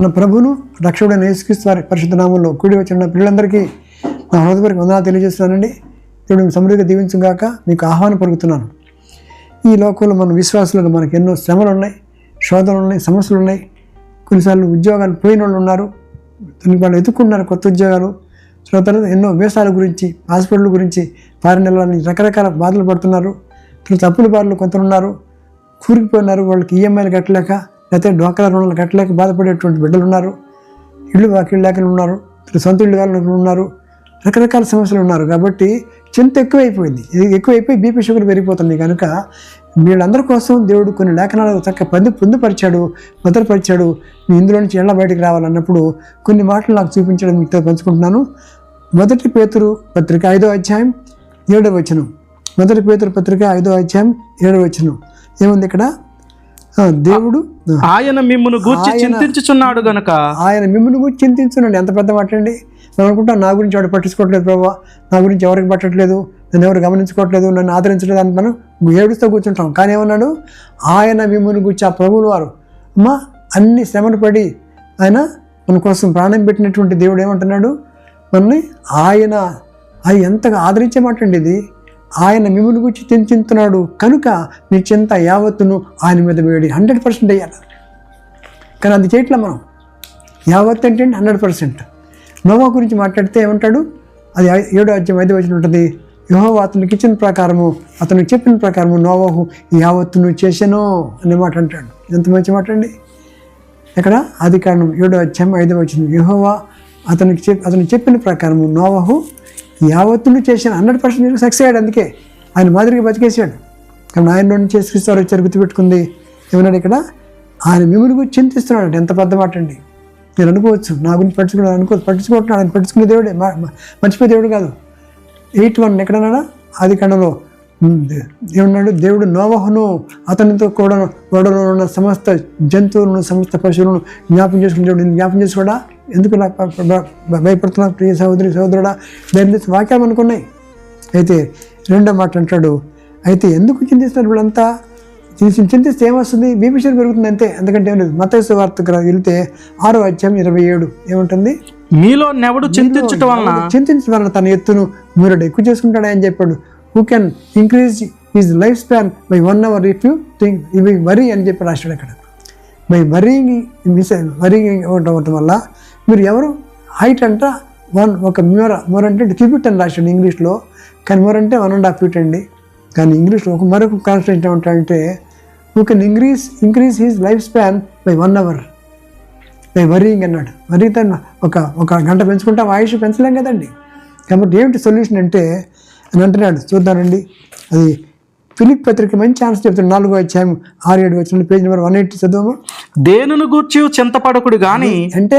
మన ప్రభువును రక్షకుడైన యేసుక్రీస్తు వారి పరిశుద్ధ నామంలో కూడి వచ్చిన పిల్లలందరికీ నా హృదయపూర్వక వందనాలు తెలియజేస్తున్నానండి. దేవుడు సమృద్ధిగా దీవించుగాక మీకు ఆహ్వానం పలుకుతున్నాను. ఈ లోకంలో మన విశ్వాసులుగా మనకు ఎన్నో శ్రమలు ఉన్నాయి, శోధనలు ఉన్నాయి, సమస్యలు ఉన్నాయి. కొన్నిసార్లు ఉద్యోగాలు పోయిన వాళ్ళు ఉన్నారు, వాళ్ళు ఎదుర్కొంటున్నారు కొత్త ఉద్యోగాలు. తర్వాత ఎన్నో వేషాల గురించి, హాస్పిటల్ గురించి, ఫారిన్ వెళ్ళాలని రకరకాల బాధలు పడుతున్నారు. తర్వాత అప్పుల బాధలు కొందరు ఉన్నారు, కూరుకుపోయినారు, వాళ్ళకి ఈఎంఐలు కట్టలేక, లేకపోతే డ్వాక్రా రుణాలు కట్టలేక బాధపడేటువంటి బిడ్డలు ఉన్నారు. ఇళ్ళు వాకిళ్ళు లేక ఉన్నారు, సొంత ఇళ్ళు కావాలని ఉన్నారు, రకరకాల సమస్యలు ఉన్నారు. కాబట్టి చింత ఎక్కువైపోయింది. ఇది ఎక్కువైపోయి బీపీ షుగర్ పెరిగిపోతుంది. కనుక వీళ్ళందరి కోసం దేవుడు కొన్ని లేఖనాలు చక్కగా పొందుపరిచాడు, భద్రపరిచాడు. మీ ఇందులో నుంచి ఎలా బయటకు రావాలన్నప్పుడు కొన్ని మాటలు నాకు చూపించడం మీతో పంచుకుంటున్నాను. 1 పేతురు పత్రిక 5వ అధ్యాయం 7వ వచనం. 1 పేతురు పత్రిక 5వ అధ్యాయం 7వ వచనం ఏముంది ఇక్కడ? దేవుడు ఆయన మిమ్మును గూర్చి చింతించుచున్నాడు గనక. ఆయన మిమ్మును గూర్చి చింతించున్నాడు. ఎంత పెద్ద మాట అండి. మనం అనుకుంటాం నా గురించి వాడు పట్టించుకోవట్లేదు ప్రభావ, నా గురించి ఎవరికి పట్టట్లేదు, నన్ను ఎవరు గమనించుకోవట్లేదు, నన్ను ఆదరించలేదు అని మనం ఏడుస్తూ కూర్చుంటాం. కానీ ఏమన్నాడు? ఆయన మిమ్మును గూర్చి, ఆ ప్రభువులు వారు అమ్మా అన్ని శ్రమను పడి ఆయన మన కోసం ప్రాణం పెట్టినటువంటి దేవుడు ఏమంటున్నాడు? మనల్ని ఆయన ఎంతగా ఆదరించే మాట అండి ఇది. ఆయన మిమ్మును గురించి చింతిస్తున్నాడు కనుక నీ చింత యావత్తును ఆయన మీద వేడి. 100% వేయాలి. కానీ అది చేయట్లే మనం. యావత్తు అంటే 100%. నోవా గురించి మాట్లాడితే ఏమంటాడు? అది 7వ అధ్యాయం 5వ వచనం ఉంటుంది. యెహోవా అతనికి ఇచ్చిన ప్రకారము, అతనికి చెప్పిన ప్రకారము నోవాహు యావత్తును చేసెను అనే మాట అంటాడు. ఎంత మంచి మాట అండి. ఇక్కడ ఆదికాండం 7వ అధ్యాయం 5వ వచనం. యెహోవా అతనికి చెప్పిన ప్రకారము నోవాహు యావత్తును చేశాను. 100% సక్సెస్ అయ్యాడు. అందుకే ఆయన మాదిరిగా బతికేసాడు. కానీ ఆయనలో నుంచి యేసుక్రీస్తు వచ్చారు. గుర్తుపెట్టుకుంది ఏమన్నాడు ఇక్కడ? ఆయన మిమ్మల్ని గురించి చింతిస్తున్నాడు. ఎంత పెద్ద మాట అండి. మీరు అనుకోవచ్చు నా గురించి పట్టించుకుంటున్నాడు. ఆయన పట్టించుకునే దేవుడే, మర్చిపోయే దేవుడు కాదు. 8:1 ఎక్కడన్నాడా? ఆదికాండంలో ఏమన్నాడు? దేవుడు నోవహును అతనితో కూడా ఓడలో ఉన్న సమస్త జంతువులను, సమస్త పశువులను జ్ఞాపకం చేసుకుని దేవుడు జ్ఞాపకం చేసుకోడా? ఎందుకు భయపడుతున్నా ప్రియ సహోదరి సహోదరుడా? దాని వాక్యాలు అనుకున్నాయి. అయితే 2వ మాట అంటాడు, అయితే ఎందుకు చింతిస్తున్నారు వీళ్ళంతా? చింతిస్తే ఏమొస్తుంది? బీపీ షుగర్ పెరుగుతుంది అంతే, ఎందుకంటే ఏం లేదు. మత్తయి సువార్తకు వెళ్తే 6వ అధ్యాయం 27 ఏముంటుంది? మీలో నెవడు చింతించటం వలన తన ఎత్తును మూరడు ఎక్కువ చేసుకుంటాడా అని చెప్పాడు. Who can increase his life span by 1 hour if you think ఇవి వరీ అని చెప్పి రాశాడు అక్కడ. బై వరీయింగ్ ఉండటం వల్ల మీరు ఎవరు హైట్ అంట ఒక మోర్ అంటే క్యూబిట్ అని రాశాడు ఇంగ్లీష్లో. కానీ మోర్ అంటే 1.5 feet అండి. కానీ ఇంగ్లీష్లో మరొక కాన్స్టెంట్ ఏమంటాడంటే who can increase his life span by 1 hour by worrying అన్నాడు. వరీతో ఒక గంట పెంచుకుంటాం, ఆయుష్ పెంచలేం కదండి. కాబట్టి ఏమిటి సొల్యూషన్ అంటే అని అంటున్నాడు. చూద్దానండి. అది ఫిలిప్పీ పత్రిక మంచి ఆన్సర్ చెప్తాడు. 4వ అధ్యాయం 6-7 వచనం, పేజ్ నెంబర్ 180 చదువు. దేనిని గూర్చి చింతపడకుడు కానీ, అంటే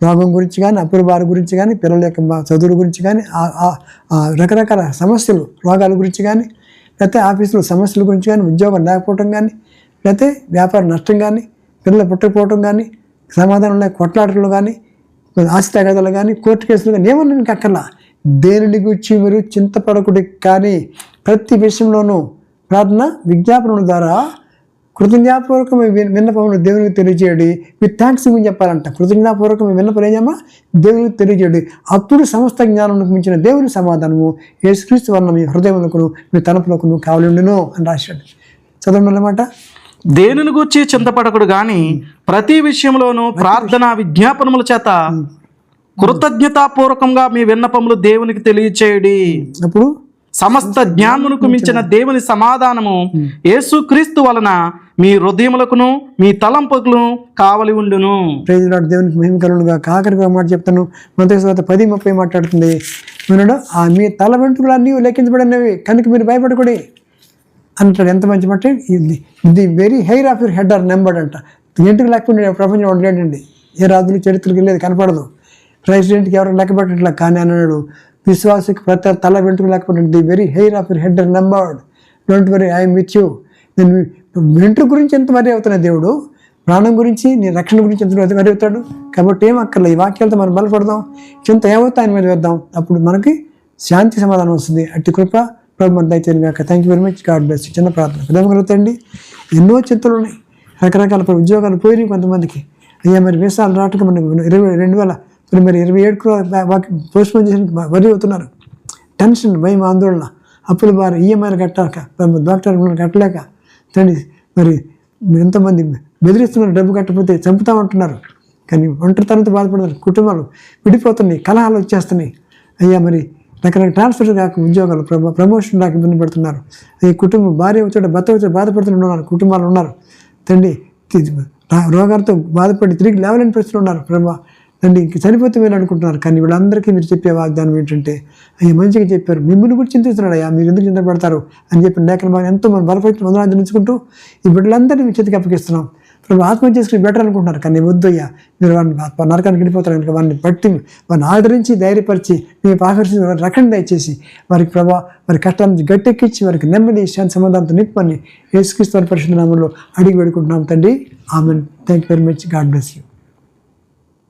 రోగం గురించి కానీ, అప్పుల బాధ గురించి కానీ, పిల్లల యొక్క చదువుల గురించి కానీ, రకరకాల సమస్యలు రోగాల గురించి కానీ, లేకపోతే ఆఫీసులో సమస్యల గురించి కానీ, ఉద్యోగం లేకపోవటం కానీ, లేకపోతే వ్యాపార నష్టం కానీ, పిల్లలు పుట్టకపోవటం కానీ, సమాధానం లేక కొట్లాటలు కానీ, ఆస్తి తగాదాలు కానీ, కోర్టు కేసులు కానీ, ఏమన్నా నీకు అక్కర్లా. దేనిని గురించి మీరు చింతపడకుడి కానీ ప్రతి విషయంలోనూ ప్రార్థన విజ్ఞాపనల ద్వారా కృతజ్ఞాపూర్వకమైన విన్నపమును దేవునికి తెలియజేయండి. విత్ థ్యాంక్స్ గివింగ్ చెప్పాలంట. కృతజ్ఞాపూర్వకమైన విన్నపం ఏం చేయమా? దేవునికి తెలియజేయండి. అప్పుడు సమస్త జ్ఞానమునకు మించిన దేవుని సమాధానము యేసుక్రీస్తు వలన మీ హృదయములకును మీ తలపులకును కావలిండును అని రాశాడు. చదవండి అన్నమాట. దేనిని గూర్చి చింతపడకుడు గాని ప్రతి విషయంలోనూ ప్రార్థన విజ్ఞాపనముల చేత కృతజ్ఞతాపూర్వకంగా మీ విన్నపములు దేవునికి తెలియచేయడి. అప్పుడు సమస్త జ్ఞానమునకు మించిన దేవుని సమాధానము యేసుక్రీస్తు వలన మీ హృదయములకును మీ తలంపులను కావలి ఉండును. Praise Lord. దేవునికి మహిమ కలుగునుగా. ఆఖరిగా మాట చెప్తాను. మత్తయి సువార్త 10:30 మాట్లాడుతుంది. వినడు, మీ తల వెంట్రుకలు అన్నీ లెక్కించబడినవి కనుక మీరు భయపడకూడి అంటాడు. ఎంత మంచి మాట. The very hair of your head are numbered అంట. వెంట్రుక లేకపోతే ప్రపంచం ఉండలేడండి. ఏ రాజులు చరిత్రకి లేదు, కనపడదు. ప్రెసిడెంట్కి ఎవరు లెక్క పెట్టట్లా. కానీ అన్నాడు విశ్వాసకి ప్రతి తల వెంట్రుక లేకపోతే the very hair of your head are numbered, don't worry, I'm with you. నేను వెంట్రుక గురించి ఎంత వరి అవుతున్నాయి దేవుడు, ప్రాణం గురించి నీ రక్షణ గురించి ఎంత వరి అవుతాడు. కాబట్టి ఏం అక్కర్లేదు. ఈ వాక్యాలతో మనం బలపడదాం, చింత ఏమవుతా ఆయన మీద వేద్దాం. అప్పుడు మనకి శాంతి సమాధానం వస్తుంది. అట్టి కృప ప్రభు మన దయచేయను గాక. Thank you very much. God bless. చిన్న ప్రార్థన. కలుగుతాయండి. ఎన్నో చింతలు ఉన్నాయి, రకరకాల ఉద్యోగాలు పోయినాయి కొంతమందికి, అయ్యా మరి వీసాలు రావట్లేదు, మనకి 2027 పోస్ట్పోన్ చేసి వరి అవుతున్నారు. టెన్షన్, భయం, ఆందోళన, అప్పుల భారం, ఈఎంఐలు కట్టాక, డాక్టర్ కట్టలేక తండ్రి మరి ఎంతోమంది బెదిరిస్తున్నారు, డబ్బు కట్టకపోతే చంపుతామంటున్నారు. కానీ ఒంటరితనంతో బాధపడుతున్నారు, కుటుంబాలు విడిపోతున్నాయి, కలహాలు వచ్చేస్తున్నాయి. అయ్యా మరి రకరకాల ట్రాన్స్ఫర్ కాక ఉద్యోగాలు, ప్రమోషన్ రాక ఇబ్బంది పడుతున్నారు. ఈ కుటుంబం భార్య వచ్చాడు, భర్త వచ్చాడు బాధపడుతున్నారు, కుటుంబాలు ఉన్నారు. తండ్రి రోగాలతో బాధపడి తిరిగి లేవలేని పరిస్థితులు ఉన్నారు. ప్రభా తండ్రి ఇంక చనిపోతే మీరు అనుకుంటున్నారు. కానీ వీళ్ళందరికీ మీరు చెప్పే వాగ్దానం ఏంటంటే, అయ్యా మంచిగా చెప్పారు, మిమ్మల్ని కూడా చింతిస్తున్నాడు అయ్యా, మీరు ఎందుకు చింతపడతారు అని చెప్పి లేఖన బాగా ఎంతో మనం బలపరిచిన వందనాలు ఈ బిడ్డలందరినీ మీ చేతికి అప్పగిస్తున్నాం. ప్రభు ఆత్మహత్య చేసుకుని బెటర్ అనుకుంటున్నారు, కానీ వద్దయ్యా, మీరు వాడిని నరకానికి వెళ్ళిపోతారు కనుక వారిని బట్టి వారిని ఆదరించి ధైర్యపరిచి మేము ఆకర్షించి వారిని రక్షణ దయచేసి వారికి ప్రభా వారి కష్టాన్ని గట్టెక్కించి వారికి నెమ్మది శాంతి సమాధానంతో నింపని యేసుక్రీస్తు వారి పరిశుద్ధ నామములో అడిగి వేడుకుంటున్నాం తండ్రి. Amen. Thank you very much. God bless you.